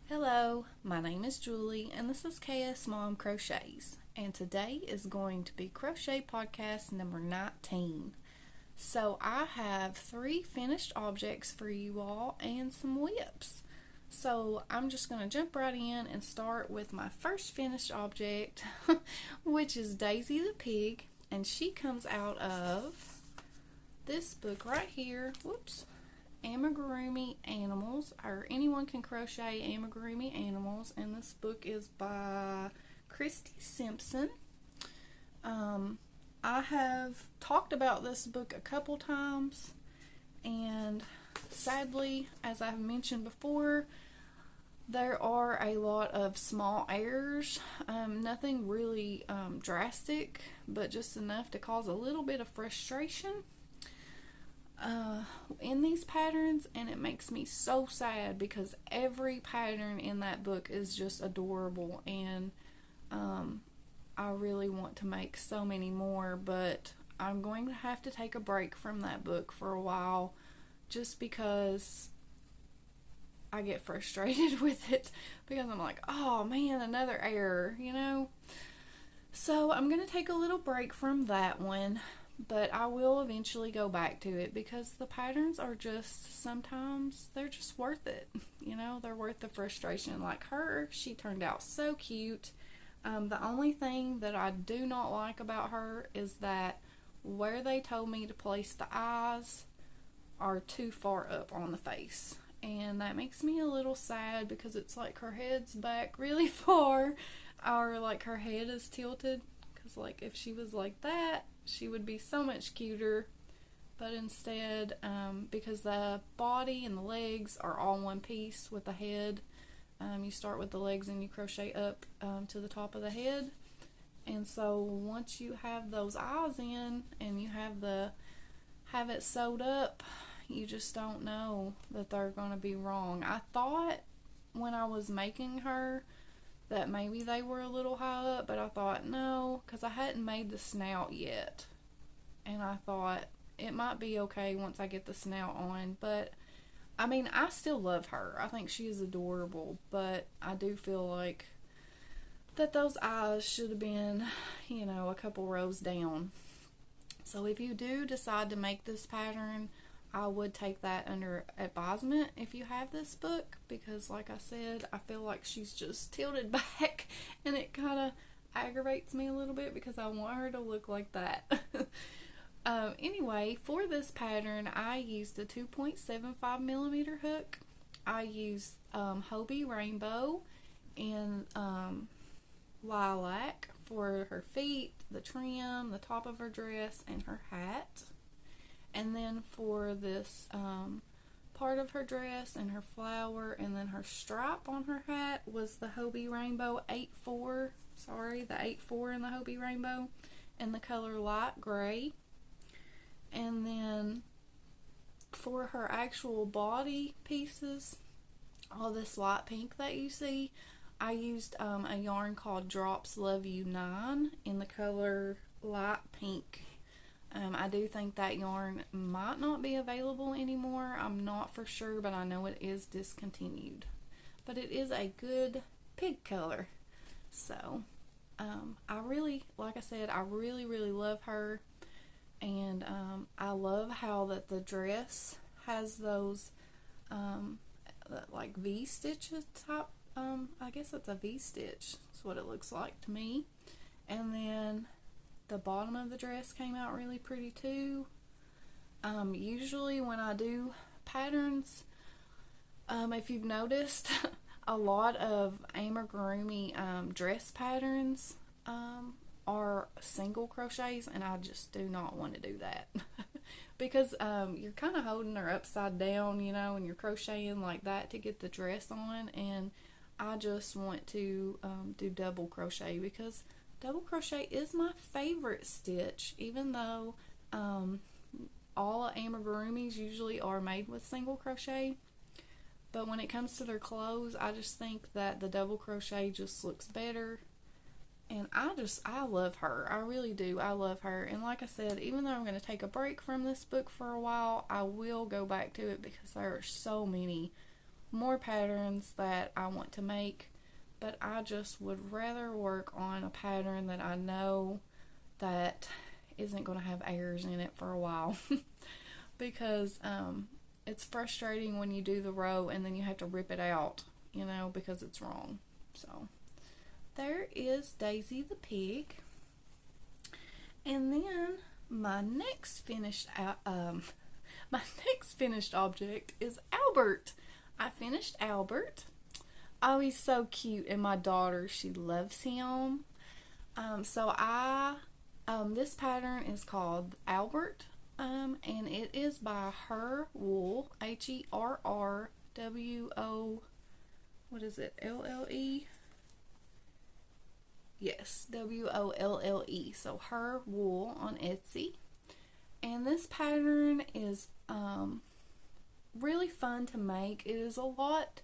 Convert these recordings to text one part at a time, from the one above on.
Hello, my name is Julie and this is KS Mom Crochets, and today is going to be Crochet Podcast number 19. So I have 3 finished objects for you all and some whips. So I'm just going to jump right in and start with my first finished object, which is Daisy the Pig, and she comes out of this book right here. Whoops. Amigurumi Animals, or Anyone Can Crochet Amigurumi Animals, and this book is by Kristi Simpson. I have talked about this book a couple times, and sadly, as I've mentioned before, there are a lot of small errors, nothing really drastic, but just enough to cause a little bit of frustration in these patterns, and it makes me so sad because every pattern in that book is just adorable, and I really want to make so many more, but I'm going to have to take a break from that book for a while just because I get frustrated with it, because I'm like, oh man, another error, So I'm going to take a little break from that one, but I will eventually go back to it because the patterns are just, sometimes they're just worth it. They're worth the frustration. Like her, she turned out so cute. The only thing that I do not like about her is that where they told me to place the eyes are too far up on the face. And that makes me a little sad because it's like her head's back really far, or like her head is tilted. Because like if she was like that, she would be so much cuter, but instead, because the body and the legs are all one piece with the head, you start with the legs and you crochet up to the top of the head, and so once you have those eyes in and you have it sewed up, you just don't know that they're going to be wrong. I thought when I was making her that maybe they were a little high up, but I thought no, because I hadn't made the snout yet, and I thought it might be okay once I get the snout on. But I mean, I still love her. I think she is adorable, but I do feel like that those eyes should have been, a couple rows down. So if you do decide to make this pattern, I would take that under advisement if you have this book, because like I said, I feel like she's just tilted back and it kind of aggravates me a little bit because I want her to look like that. Anyway, for this pattern, I used a 2.75 millimeter hook. I used Hobie Rainbow and Lilac for her feet, the trim, the top of her dress, and her hat. And then for this part of her dress and her flower and then her stripe on her hat was the Hobie Rainbow 8-4. The 8-4 in the Hobie Rainbow in the color light gray. And then for her actual body pieces, all this light pink that you see, I used a yarn called Drops Love You 9 in the color light pink. I do think that yarn might not be available anymore. I'm not for sure, but I know it is discontinued. But it is a good pig color. So, I really, like I said, I really, really love her. And I love how that the dress has those, like V-stitches type. I guess it's a V-stitch. That's what it looks like to me. And then the bottom of the dress came out really pretty too. Usually when I do patterns, if you've noticed, a lot of amigurumi dress patterns are single crochets, and I just do not want to do that. Because you're kind of holding her upside down, and you're crocheting like that to get the dress on, and I just want to do double crochet, because double crochet is my favorite stitch, even though all amigurumis usually are made with single crochet. But when it comes to their clothes, I just think that the double crochet just looks better. And I love her. I really do. I love her. And like I said, even though I'm going to take a break from this book for a while, I will go back to it because there are so many more patterns that I want to make, but I just would rather work on a pattern that I know that isn't going to have errors in it for a while. Because it's frustrating when you do the row and then you have to rip it out, because it's wrong. So there is Daisy the pig. And then my next finished object is Albert. I finished Albert. Oh, he's so cute, and my daughter, she loves him. This pattern is called Albert, and it is by Herr Wolle, Herrwo, what is it, Lle? Yes, Wolle, so Herr Wolle on Etsy. And this pattern is really fun to make. It is a lot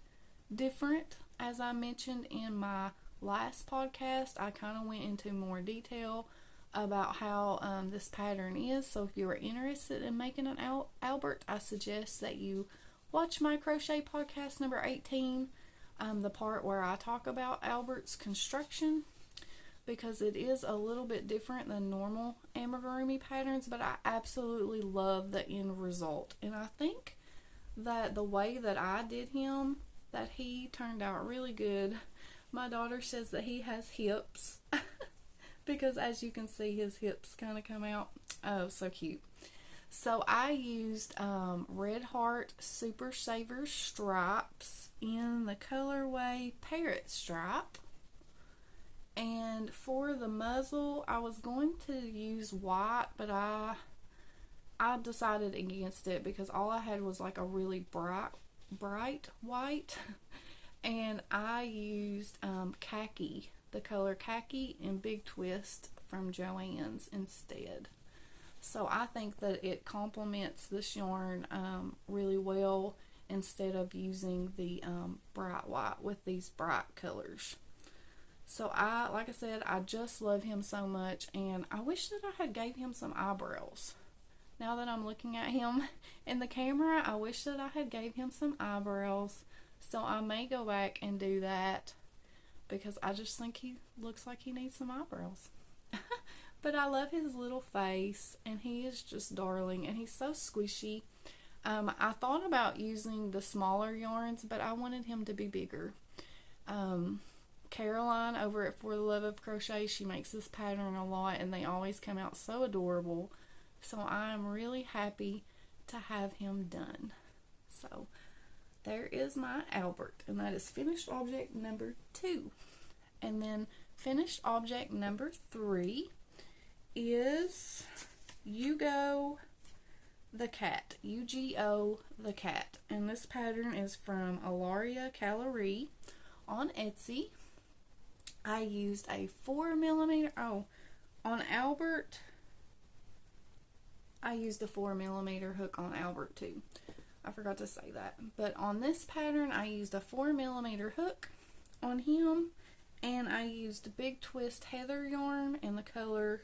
different. As I mentioned in my last podcast, I kind of went into more detail about how this pattern is. So if you are interested in making an Albert, I suggest that you watch my Crochet Podcast number 18, the part where I talk about Albert's construction, because it is a little bit different than normal amigurumi patterns, but I absolutely love the end result. And I think that the way that I did him, that he turned out really good. My daughter says that he has hips because as you can see, his hips kind of come out. Oh, so cute. So I used Red Heart Super Saver stripes in the colorway Parrot Stripe. And for the muzzle, I was going to use white, but I decided against it because all I had was like a really bright white, and I used khaki, the color khaki in Big Twist from Joann's instead. So I think that it complements this yarn really well instead of using the bright white with these bright colors. So like I said, I just love him so much, and I wish that I had gave him some eyebrows. Now that I'm looking at him in the camera, I wish that I had gave him some eyebrows. So I may go back and do that because I just think he looks like he needs some eyebrows. But I love his little face, and he is just darling, and he's so squishy. I thought about using the smaller yarns, but I wanted him to be bigger. Caroline over at For the Love of Crochet, she makes this pattern a lot, and they always come out so adorable. So I'm really happy to have him done. So there is my Albert, and that is finished object number 2. And then finished object number 3 is UGO the Cat, UGO the Cat. And this pattern is from Ilaria Caliri on Etsy. I used a 4mm, on Albert, I used a 4mm hook on Albert too. I forgot to say that. But on this pattern, I used a 4mm hook on him, and I used Big Twist Heather yarn in the color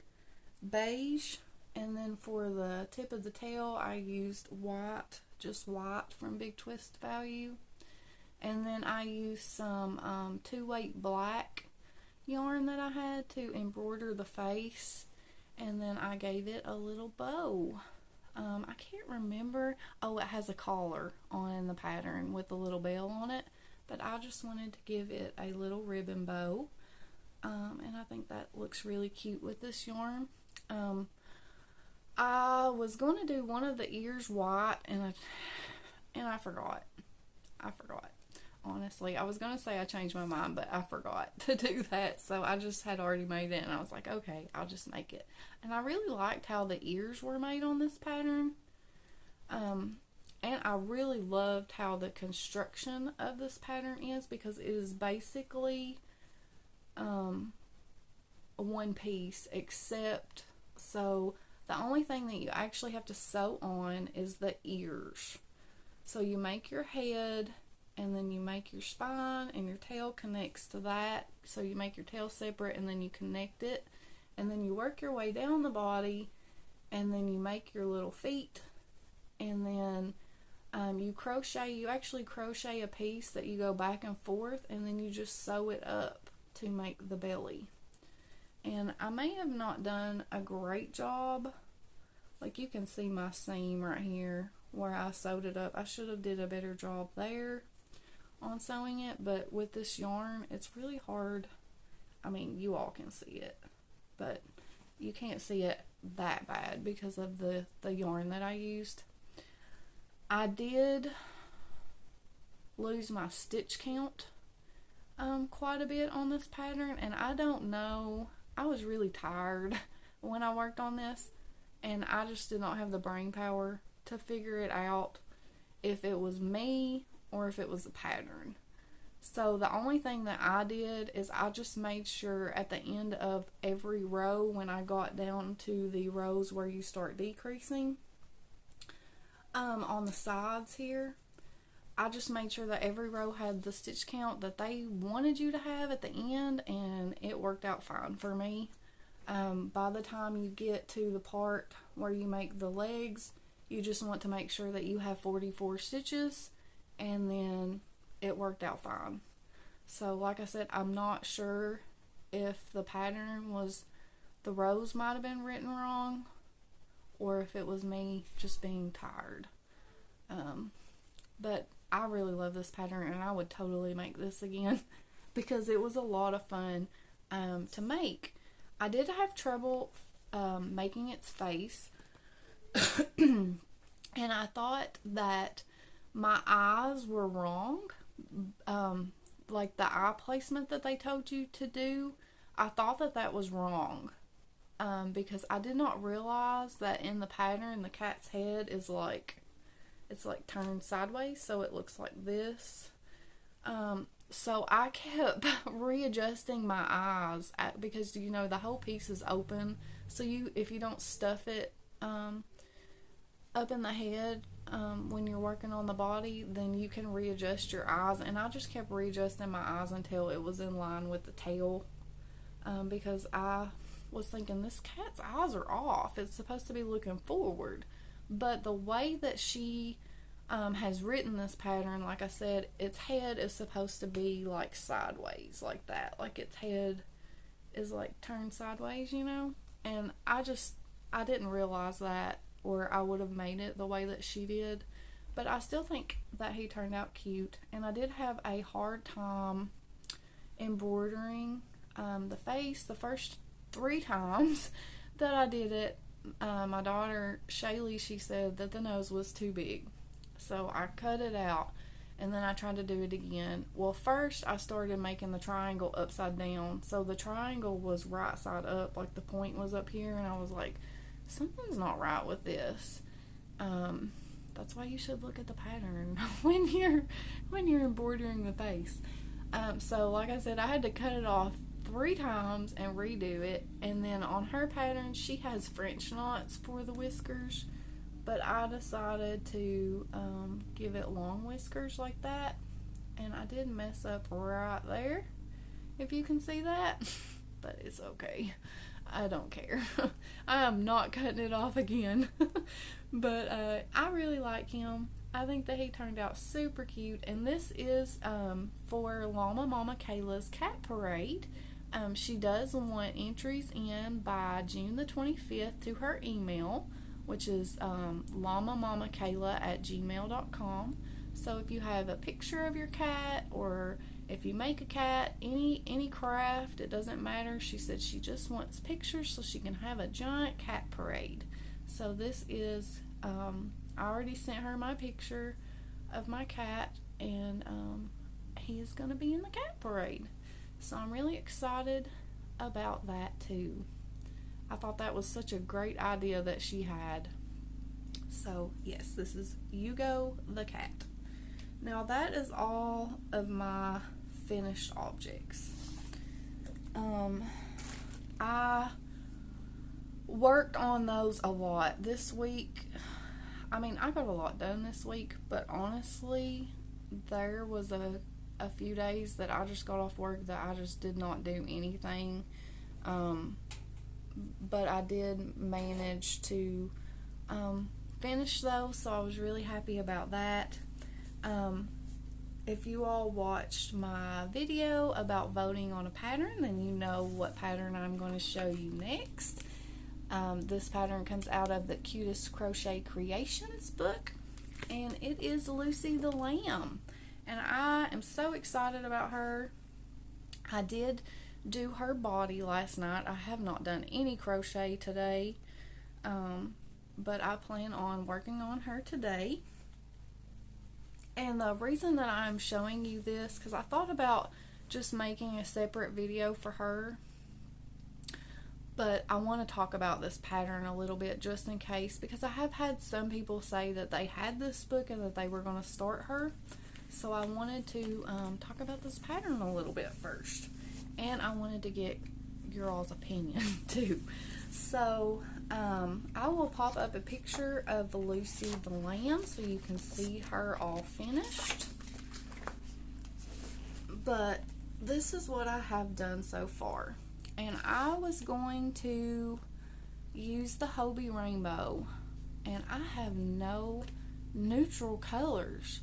beige. And then for the tip of the tail, I used white, just white from Big Twist Value. And then I used some 2-weight black yarn that I had to embroider the face, and then I gave it a little bow. I can't remember. Oh, it has a collar on the pattern with a little bell on it, but I just wanted to give it a little ribbon bow, and I think that looks really cute with this yarn. I was going to do one of the ears white, and I forgot. Honestly, I was going to say I changed my mind, but I forgot to do that. So I just had already made it, and I was like, okay, I'll just make it. And I really liked how the ears were made on this pattern. And I really loved how the construction of this pattern is, because it is basically a one piece, except so the only thing that you actually have to sew on is the ears. So you make your head, and then you make your spine, and your tail connects to that. So you make your tail separate, and then you connect it, and then you work your way down the body, and then you make your little feet, and then you actually crochet a piece that you go back and forth, and then you just sew it up to make the belly. And I may have not done a great job. Like, you can see my seam right here where I sewed it up. I should have did a better job there on sewing it, but with this yarn, it's really hard. I mean, you all can see it, but you can't see it that bad because of the yarn that I used. I did lose my stitch count quite a bit on this pattern, and I don't know, I was really tired when I worked on this, and I just did not have the brain power to figure it out if it was me or if it was a pattern. So the only thing that I did is I just made sure at the end of every row, when I got down to the rows where you start decreasing, on the sides here, I just made sure that every row had the stitch count that they wanted you to have at the end, and it worked out fine for me. By the time you get to the part where you make the legs, you just want to make sure that you have 44 stitches, and then it worked out fine. So like I said, I'm not sure if the pattern was, the rows might have been written wrong, or if it was me just being tired. But I really love this pattern, and I would totally make this again because it was a lot of fun to make. I did have trouble making its face and I thought that my eyes were wrong. Like the eye placement that they told you to do, I thought that that was wrong. Because I did not realize that in the pattern the cat's head is like, it's like turned sideways, so it looks like this. So I kept readjusting my eyes because you know the whole piece is open, so if you don't stuff it up in the head when you're working on the body, then you can readjust your eyes, and I just kept readjusting my eyes until it was in line with the tail, because I was thinking this cat's eyes are off. It's supposed to be looking forward, but the way that she has written this pattern, like I said, its head is supposed to be like sideways, like that, like its head is like turned sideways, you know, and I didn't realize that, or I would have made it the way that she did. But I still think that he turned out cute, and I did have a hard time embroidering the face the first 3 times that I did it. My daughter Shaylee, she said that the nose was too big, so I cut it out, and then I tried to do it again. Well, first I started making the triangle upside down, so the triangle was right side up, like the point was up here, and I was like, something's not right with this. That's why you should look at the pattern when you're embroidering the face. So like I said, I had to cut it off 3 times and redo it, and then on her pattern she has French knots for the whiskers, but I decided to give it long whiskers like that, and I did mess up right there, if you can see that, but it's okay. I don't care. I am not cutting it off again. But I really like him. I think that he turned out super cute, and this is for Llama Mama Kayla's cat parade. She does want entries in by June the 25th to her email, which is llamamakayla@gmail.com. So if you have a picture of your cat, or if you make a cat, any craft, it doesn't matter. She said she just wants pictures so she can have a giant cat parade. So this is, I already sent her my picture of my cat, and he is going to be in the cat parade. So I'm really excited about that too. I thought that was such a great idea that she had. So yes, this is Hugo the Cat. Now that is all of my finished objects. I worked on those a lot this week. I mean, I got a lot done this week, but honestly, there was a few days that I just got off work that I just did not do anything. But I did manage to finished those, so I was really happy about that. If you all watched my video about voting on a pattern, then you know what pattern I'm going to show you next. This pattern comes out of the Cutest Crochet Creations book, and it is Lucy the Lamb, and I am so excited about her. I did do her body last night. I have not done any crochet today, but I plan on working on her today. And the reason that I'm showing you this, because I thought about just making a separate video for her, but I want to talk about this pattern a little bit just in case, because I have had some people say that they had this book and that they were going to start her. So I wanted to talk about this pattern a little bit first, and I wanted to get your all's opinion too. So I will pop up a picture of Lucy the Lamb so you can see her all finished. But this is what I have done so far. And I was going to use the Hobie Rainbow, and I have no neutral colors.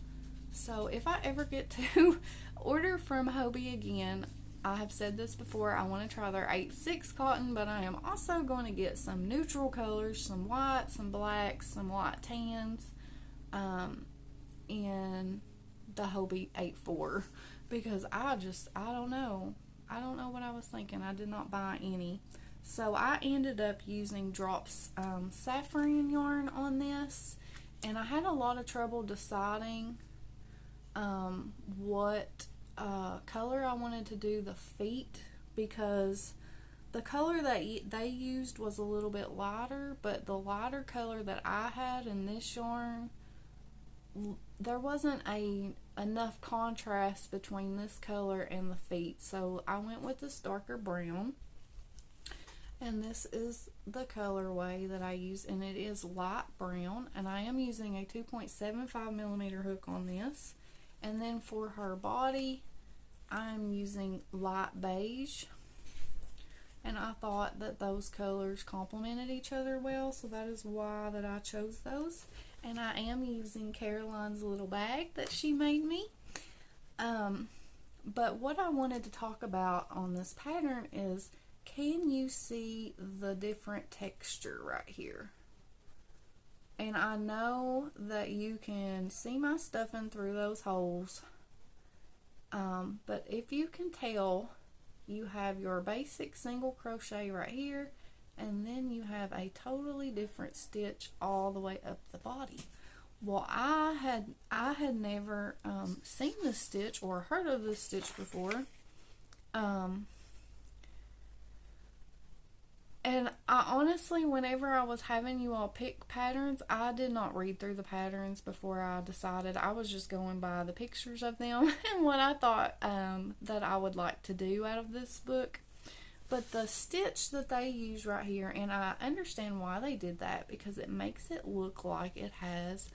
So if I ever get to order from Hobie again, I have said this before, I want to try their 8/6 cotton, but I am also going to get some neutral colors, some white, some blacks, some light tans, in the Hobie 8/4, because I don't know. I don't know what I was thinking. I did not buy any. So I ended up using Drops saffron yarn on this, and I had a lot of trouble deciding what color I wanted to do the feet, because the color that they used was a little bit lighter, but the lighter color that I had in this yarn, there wasn't enough contrast between this color and the feet, so I went with this darker brown, and this is the colorway that I use, and it is light brown, and I am using a 2.75mm hook on this. And then for her body, I'm using light beige, and I thought that those colors complemented each other well, so that is why that I chose those. And I am using Caroline's little bag that she made me. But what I wanted to talk about on this pattern is, can you see the different texture right here? And I know that you can see my stuffing through those holes, but if you can tell, you have your basic single crochet right here, and then you have a totally different stitch all the way up the body. Well, I had never seen this stitch or heard of this stitch before, and I honestly, whenever I was having you all pick patterns, I did not read through the patterns before I decided. I was just going by the pictures of them and what I thought that I would like to do out of this book. But the stitch that they use right here, and I understand why they did that, because it makes it look like it has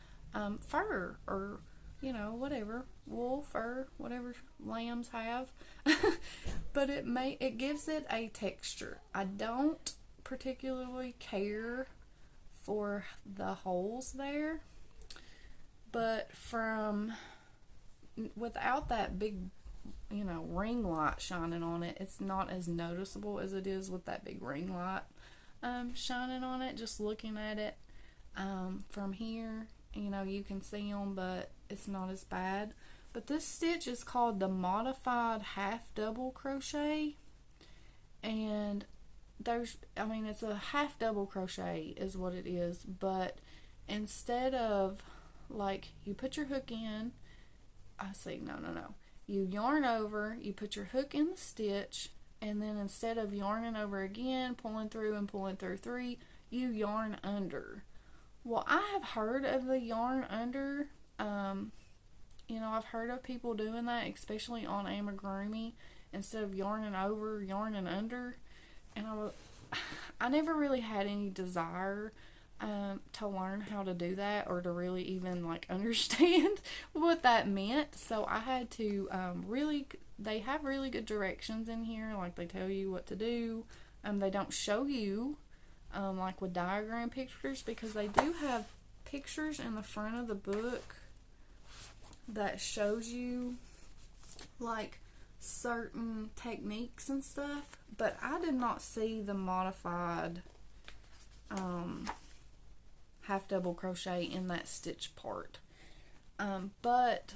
fur, or whatever, wool, fur, whatever lambs have. But it gives it a texture. I don't particularly care for the holes there, but without that big ring light shining on it, it's not as noticeable as it is with that big ring light shining on it. Just looking at it from here, you can see them, but it's not as bad. But this stitch is called the modified half double crochet, and it's a half double crochet is what it is, but instead of, like, you put your hook in, you yarn over, you put your hook in the stitch, and then instead of yarning over again, pulling through and pulling through 3, you yarn under. Well, I have heard of the yarn under. I've heard of people doing that, especially on Amigurumi, instead of yarning over, yarning under. And I never really had any desire to learn how to do that, or to really even understand what that meant. So I had to they have really good directions in here. Like, they tell you what to do. They don't show you like with diagram pictures, because they do have pictures in the front of the book that shows you like certain techniques and stuff, but I did not see the modified half double crochet in that stitch part. But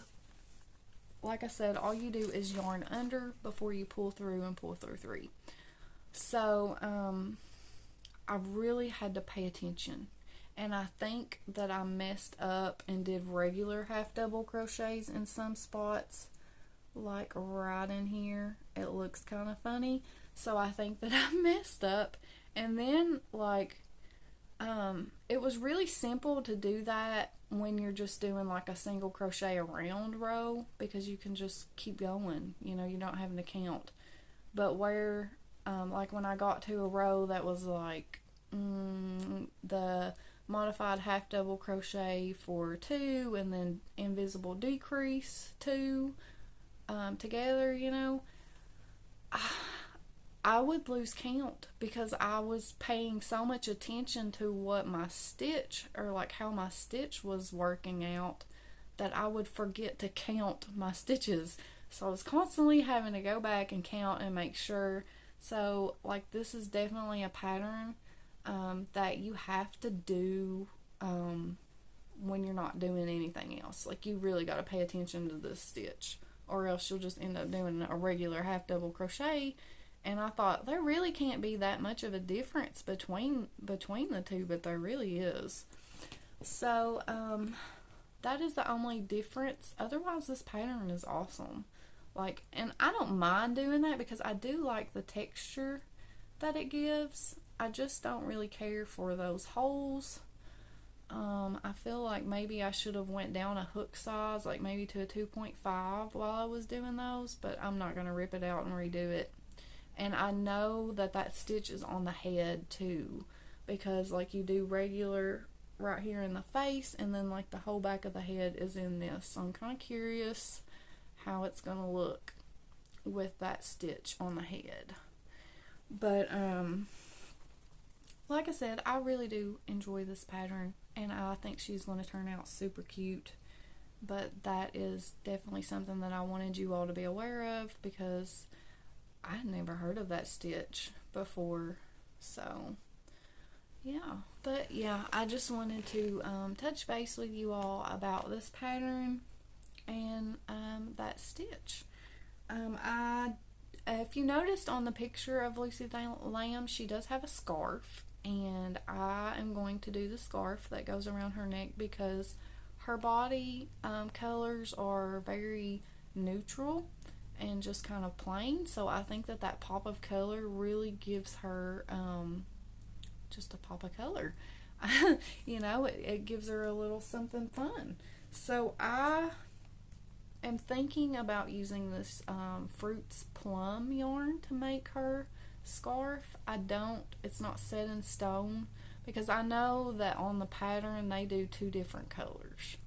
like I said, all you do is yarn under before you pull through and pull through 3. So I really had to pay attention, and I think that I messed up and did regular half double crochets in some spots, like right in here. It looks kind of funny, so I think that I messed up. And then like it was really simple to do that when you're just doing like a single crochet around row, because you can just keep going, you know, you're not having to count. But where like when I got to a row that was like the modified half double crochet for 2 and then invisible decrease 2 together, you know, I would lose count because I was paying so much attention to what my stitch, or like how my stitch was working out, that I would forget to count my stitches. So I was constantly having to go back and count and make sure. So like this is definitely a pattern that you have to do when you're not doing anything else. Like you really got to pay attention to this stitch, or else you'll just end up doing a regular half double crochet. And I thought there really can't be that much of a difference between the two, but there really is. So that is the only difference. Otherwise, this pattern is awesome. Like, and I don't mind doing that because I do like the texture that it gives. I just don't really care for those holes. I feel like maybe I should have went down a hook size, like maybe to a 2.5 while I was doing those, but I'm not going to rip it out and redo it. And I know that that stitch is on the head too, because like you do regular right here in the face, and then like the whole back of the head is in this. So I'm kind of curious how it's going to look with that stitch on the head. But like I said, I really do enjoy this pattern, and I think she's going to turn out super cute. But that is definitely something that I wanted you all to be aware of, because I had never heard of that stitch before. So yeah, but yeah, I just wanted to touch base with you all about this pattern and that stitch. If you noticed on the picture of Lucy the Lamb, she does have a scarf, and I am going to do the scarf that goes around her neck because her body colors are very neutral and just kind of plain. So I think that that pop of color really gives her just a pop of color. You know, it gives her a little something fun. So I am thinking about using this Fruits Plum yarn to make her scarf. It's not set in stone, because I know that on the pattern they do 2 different colors.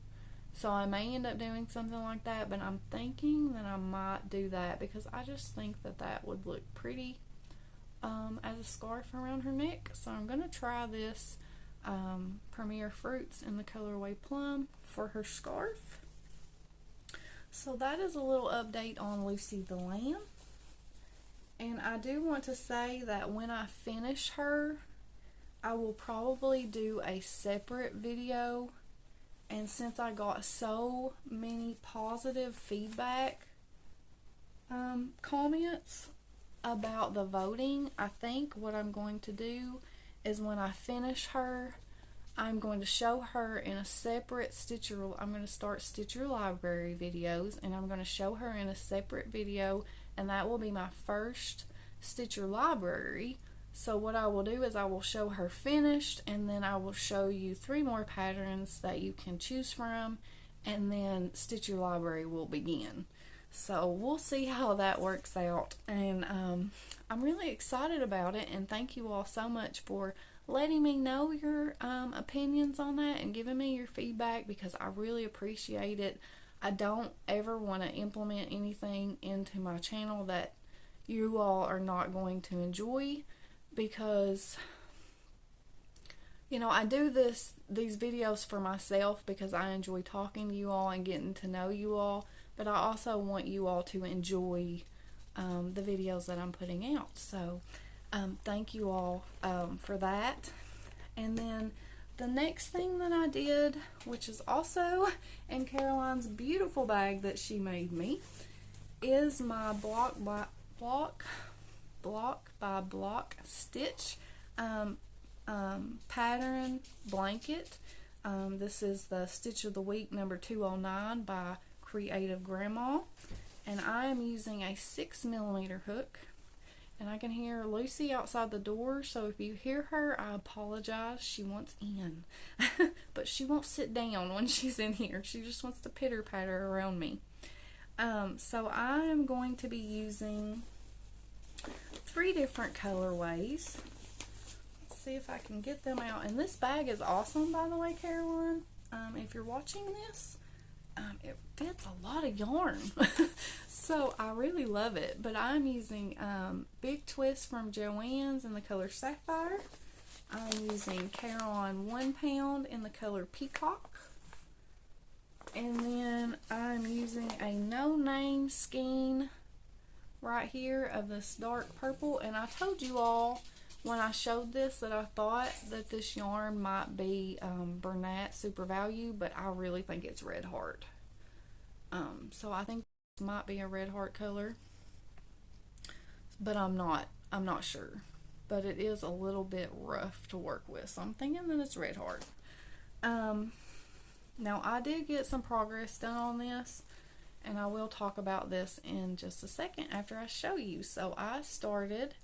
So I may end up doing something like that, but I'm thinking that I might do that because I just think that that would look pretty as a scarf around her neck. So I'm going to try this Premier Fruits in the colorway Plum for her scarf. So that is a little update on Lucy the Lamb. And I do want to say that when I finish her, I will probably do a separate video. And since I got so many positive feedback comments about the voting, I think what I'm going to do is when I finish her, I'm going to show her in a separate I'm going to start Stitch Your Library videos, and I'm going to show her in a separate video, and that will be my first Stitch Your Library. So what I will do is I will show her finished, and then I will show you 3 more patterns that you can choose from, and then Stitch Your Library will begin. So we'll see how that works out, and I'm really excited about it, and thank you all so much for letting me know your opinions on that and giving me your feedback, because I really appreciate it. I don't ever want to implement anything into my channel that you all are not going to enjoy, because You know, I do these videos for myself because I enjoy talking to you all and getting to know you all, but I also want you all to enjoy the videos that I'm putting out. So thank you all for that. And then the next thing that I did, which is also in Caroline's beautiful bag that she made me, is my block by block stitch pattern blanket. This is the Stitch of the Week number 209 by Creative Grandma, and I am using a 6mm hook. And I can hear Lucy outside the door, so if you hear her, I apologize. She wants in. But she won't sit down when she's in here. She just wants to pitter-patter around me. So I am going to be using 3 different colorways. Let's see if I can get them out. And this bag is awesome, by the way, Caroline. If you're watching this, it fits a lot of yarn. So I really love it. But I'm using Big Twist from Joann's in the color Sapphire. I'm using Caroline 1 pound in the color Peacock. And then I'm using a No Name skein right here of this dark purple. And I told you all when I showed this that I thought that this yarn might be Bernat Super Value, but I really think it's Red Heart. So I think this might be a Red Heart color, but I'm not sure. But it is a little bit rough to work with, so I'm thinking that it's Red Heart. Now I did get some progress done on this, and I will talk about this in just a second after I show you. So I started,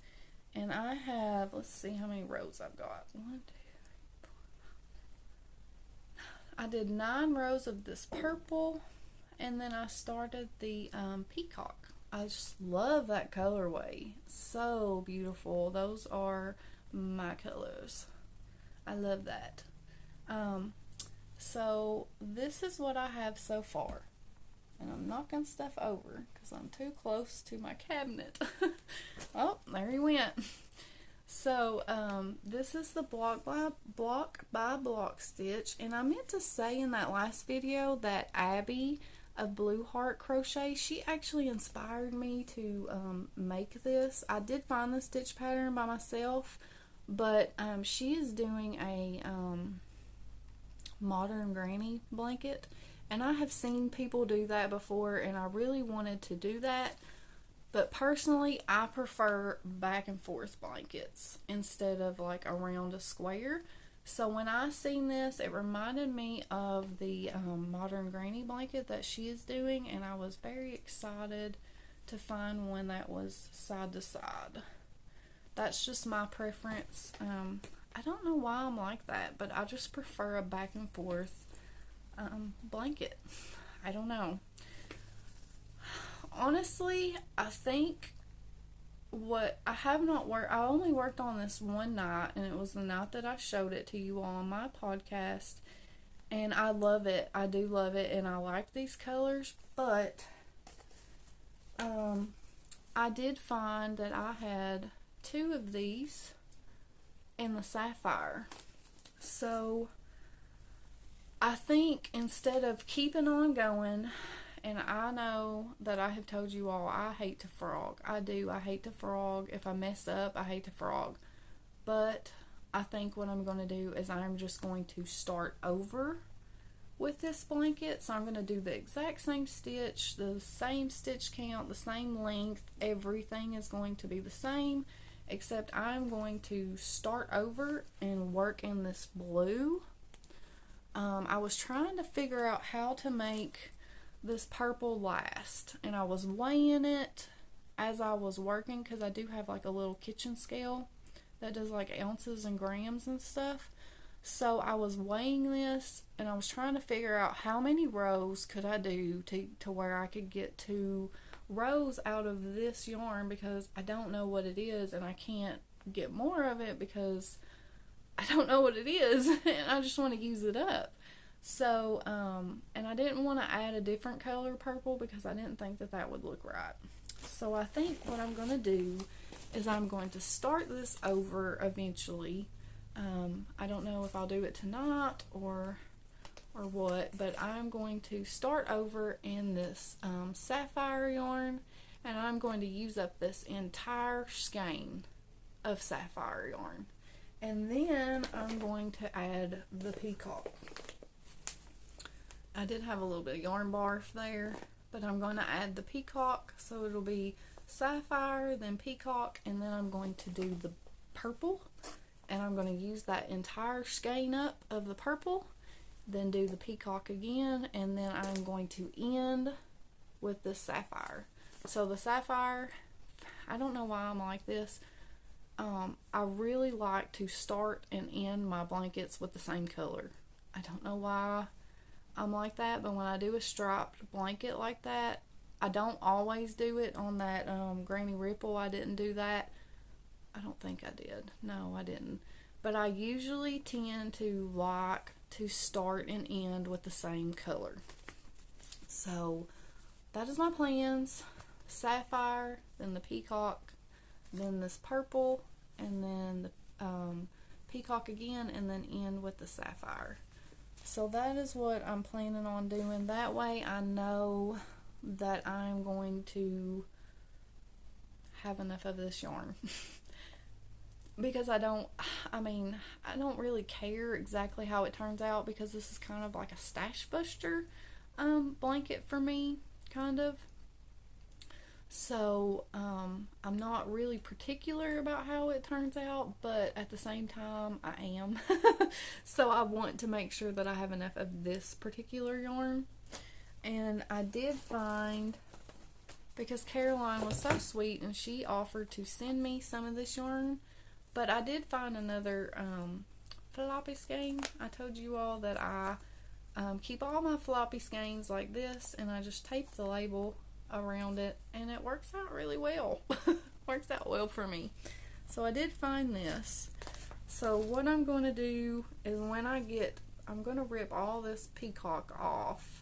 and I have, let's see how many rows I've got. 1, 2, 3, 4. I did 9 rows of this purple, and then I started the Peacock. I just love that colorway. So beautiful. Those are my colors. I love that. So this is what I have so far. And I'm knocking stuff over because I'm too close to my cabinet. Oh, there he went. So this is the block by block stitch. And I meant to say in that last video that Abby of Blue Heart Crochet, she actually inspired me to make this. I did find the stitch pattern by myself, but she is doing a modern granny blanket, and I have seen people do that before, and I really wanted to do that, but personally I prefer back and forth blankets instead of like around a square. So when I seen this, it reminded me of the modern granny blanket that she is doing, and I was very excited to find one that was side to side. That's just my preference. I don't know why I'm like that, but I just prefer a back and forth blanket. I don't know. Honestly, I think what I have not worked, I only worked on this one night, and it was the night that I showed it to you all on my podcast, and I love it. I do love it, and I like these colors, but I did find that I had 2 of these in the Sapphire. So I think instead of keeping on going, and I know that I have told you all I hate to frog. I do. I hate to frog. If I mess up, I hate to frog. But I think what I'm going to do is I'm just going to start over with this blanket. So I'm going to do the exact same stitch, the same stitch count, the same length. Everything is going to be the same, except I'm going to start over and work in this blue. I was trying to figure out how to make this purple last, and I was weighing it as I was working, because I do have like a little kitchen scale that does like ounces and grams and stuff. So I was weighing this, and I was trying to figure out how many rows could I do to where I could get 2 rows out of this yarn, because I don't know what it is, and I can't get more of it because I don't know what it is, and I just want to use it up. So, and I didn't want to add a different color purple because I didn't think that that would look right. So I think what I'm going to do is I'm going to start this over eventually I don't know if I'll do it tonight or what, but I'm going to start over in this sapphire yarn, and I'm going to use up this entire skein of sapphire yarn, and then I'm going to add the peacock. I did have a little bit of yarn barf there, but I'm going to add the peacock, so it'll be sapphire, then peacock, and then I'm going to do the purple, and I'm going to use that entire skein up of the purple, then do the peacock again, and then I'm going to end with the sapphire. So the sapphire, I don't know why I'm like this. I really like to start and end my blankets with the same color. I don't know why I'm like that, but when I do a striped blanket like that, I don't always do it on that Granny Ripple. I didn't do that. I don't think I did. No, I didn't. But I usually tend to like to start and end with the same color. So that is my plans. Sapphire, then the peacock, then this purple, and then the peacock again, and then end with the sapphire. So that is what I'm planning on doing. That way I know that I'm going to have enough of this yarn. Because I don't really care exactly how it turns out, because this is kind of like a stash buster blanket for me, kind of. So I'm not really particular about how it turns out, but at the same time I am. So I want to make sure that I have enough of this particular yarn. And I did find, because Caroline was so sweet and she offered to send me some of this yarn, but I did find another floppy skein. I told you all that I keep all my floppy skeins like this, and I just tape the label around it, and it works out really well. Works out well for me. So I did find this. So what I'm going to do is I'm going to rip all this peacock off,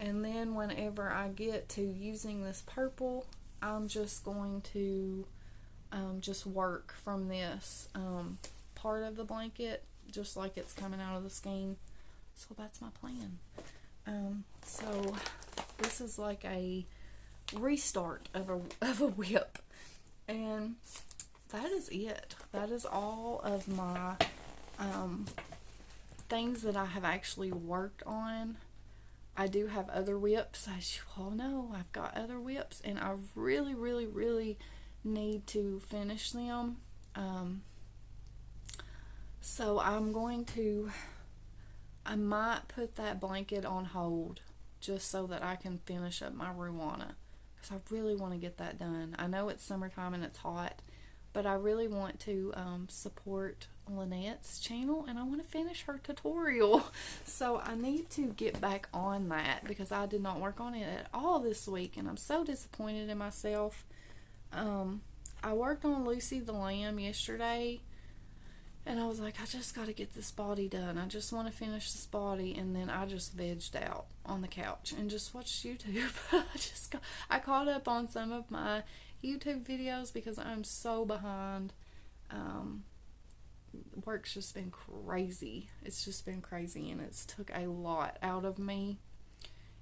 and then whenever I get to using this purple, I'm just going to just work from this part of the blanket, just like it's coming out of the skein. So that's my plan. So this is like a restart of a whip, and that is it. That is all of my things that I have actually worked on. I do have other whips, as you all know. I've got other whips, and I really, really, really need to finish them. So I might put that blanket on hold just so that I can finish up my Ruana, because I really want to get that done. I know it's summertime and it's hot, but I really want to support Lynette's channel, and I want to finish her tutorial. So I need to get back on that, because I did not work on it at all this week, and I'm so disappointed in myself. I worked on Lucy the Lamb yesterday, and I was like, I just got to get this body done. I just want to finish this body, and then I just vegged out on the couch and just watched YouTube. I caught up on some of my YouTube videos because I'm so behind. Work's just been crazy. It's just been crazy, and it's took a lot out of me,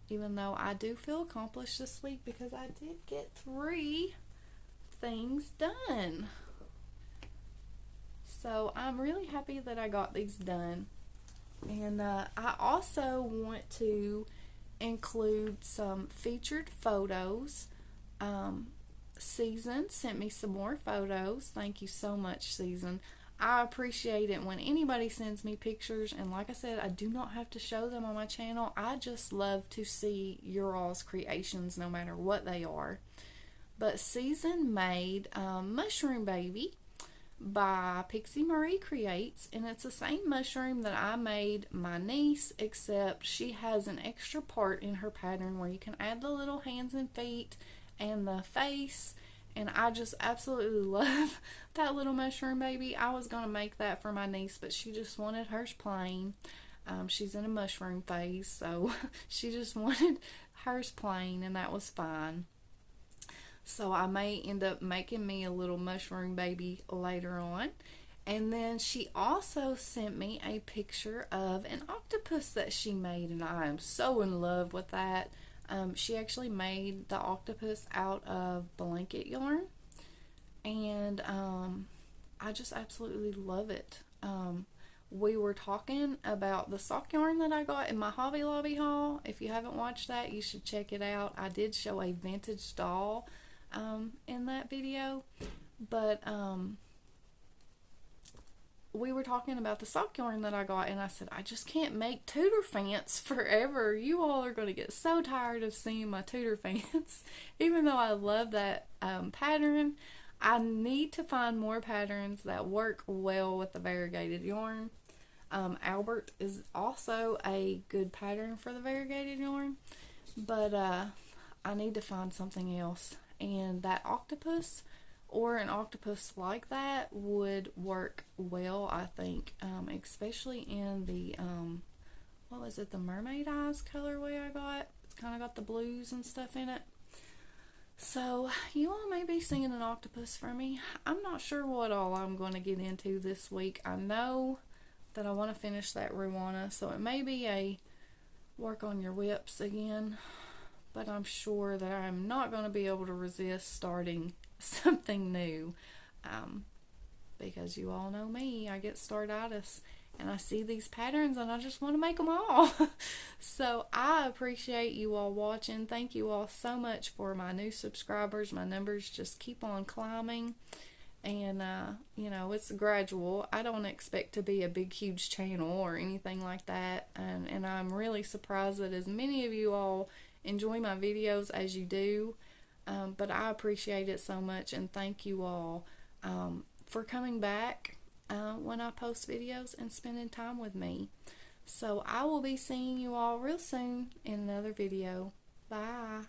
even though I do feel accomplished this week because I did get 3 things done. So I'm really happy that I got these done. And I also want to include some featured photos. Season sent me some more photos. Thank you so much, Season. I appreciate it when anybody sends me pictures, and like I said, I do not have to show them on my channel. I just love to see your all's creations, no matter what they are. But Season made Mushroom Baby by Pixie Marie Creates, and it's the same mushroom that I made my niece, except she has an extra part in her pattern where you can add the little hands and feet and the face, and I just absolutely love that little mushroom baby. I was going to make that for my niece, but she just wanted hers plain. She's in a mushroom phase, so she just wanted hers plain, and that was fine. So I may end up making me a little mushroom baby later on. And then she also sent me a picture of an octopus that she made, and I am so in love with that. She actually made the octopus out of blanket yarn, and I just absolutely love it. We were talking about the sock yarn that I got in my Hobby Lobby haul. If you haven't watched that, you should check it out. I did show a vintage doll in that video, but we were talking about the sock yarn that I got, and I said, I just can't make Tudor fence forever. You all are going to get so tired of seeing my Tudor fence. Even though I love that pattern, I need to find more patterns that work well with the variegated yarn. Albert is also a good pattern for the variegated yarn, but I need to find something else. And that octopus, or an octopus like that, would work well, I think, especially in the, what was it, the mermaid eyes colorway I got. It's kind of got the blues and stuff in it. So, you all may be seeing an octopus from me. I'm not sure what all I'm going to get into this week. I know that I want to finish that Ruana, so it may be a work on your whips again, but I'm sure that I'm not going to be able to resist starting something new, because you all know me, I get startitis, and I see these patterns and I just want to make them all. So I appreciate you all watching. Thank you all so much for my new subscribers. My numbers just keep on climbing, and you know, it's gradual. I don't expect to be a big huge channel or anything like that, and I'm really surprised that as many of you all enjoy my videos as you do. But I appreciate it so much, and thank you all for coming back when I post videos and spending time with me. So I will be seeing you all real soon in another video. Bye.